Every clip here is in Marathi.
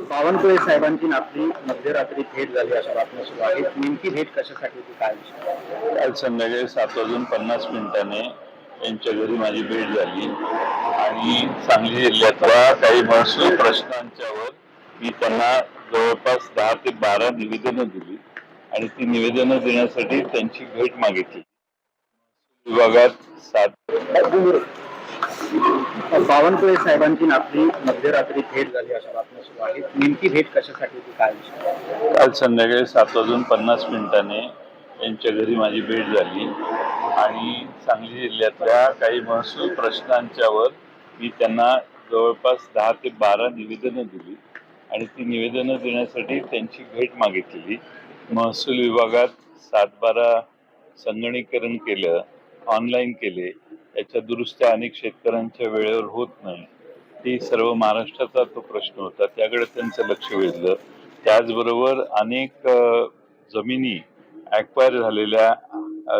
बावनकुळे साहेबांची आपली मध्यरात्री भेट झाली अशा बातम्या सुरू आहेत. नेमकी भेट कशासाठी होती, काय विषय? काल संध्याकाळी 7:50 यांच्या घरी माझी भेट झाली आणि सांगली जिल्ह्यातल्या काही महसूल प्रश्नांच्यावर मी त्यांना जवळपास 10 ते 12 निवेदनं दिली आणि ती निवेदनं देण्यासाठी त्यांची भेट मागितली. विभागात 7 बावनकुळे साहेबांची आपली मध्यरात्री भेट झाली अशा बातम्या सुरू आहेत. नेमकी भेट कशासाठी होती, काय विषय? काल संध्याकाळी 7:50 यांच्या घरी माझी भेट झाली आणि सांगली जिल्ह्यातल्या काही महसूल प्रश्नांच्यावर मी त्यांना जवळपास 10 ते 12 निवेदनं दिली आणि ती निवेदनं देण्यासाठी त्यांची भेट मागितलेली. महसूल विभागात 7-12 संगणकीकरण केलं, ऑनलाईन केले. याच्या दुरुस्त्या अनेक शेतकऱ्यांच्या वेळेवर होत नाही. ती सर्व महाराष्ट्राचा तो प्रश्न होता, त्याकडे त्यांचं लक्ष वेधलं. त्याचबरोबर अनेक जमिनी ॲक्वायर झालेल्या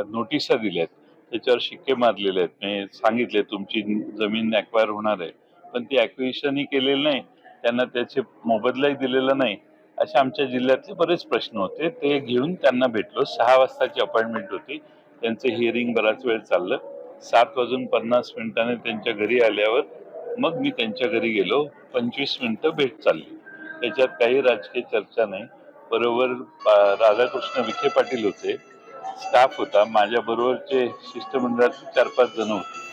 नोटिसा दिल्यात, त्याच्यावर शिक्के मारलेले आहेत. मी सांगितले तुमची जमीन ॲक्वायर होणार आहे, पण ती ॲक्विजिशनही केलेलं नाही, त्यांना त्याचे मोबदलाही दिलेला नाही. अशा आमच्या जिल्ह्यातले बरेच प्रश्न होते. ते घेऊन त्यांना भेटलो. 6 वाजताची अपॉइंटमेंट होती. त्यांचं हिअरिंग बराच वेळ चाललं. 7:50 त्यांच्या घरी आल्यावर मग मी त्यांच्या घरी गेलो. 25 मिनिटं भेट चालली. त्याच्यात काही राजकीय चर्चा नाही. बरोबर राधाकृष्ण विखे पाटील होते, स्टाफ होता, माझ्या बरोबरचे शिष्टमंडळाचे 4-5 जण होते.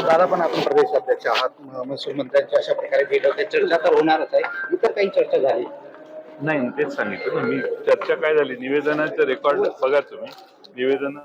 दादा, पण आपण प्रदेश अध्यक्ष आहात, महसूल मंत्र्यांची अशा प्रकारे भेट होते, चर्चा तर होणारच आहे. इतर काही चर्चा झाली नाही, तेच सांगितलं ना मी. चर्चा काय झाली, निवेदनाचं रेकॉर्ड बघा तुम्ही. निवेदन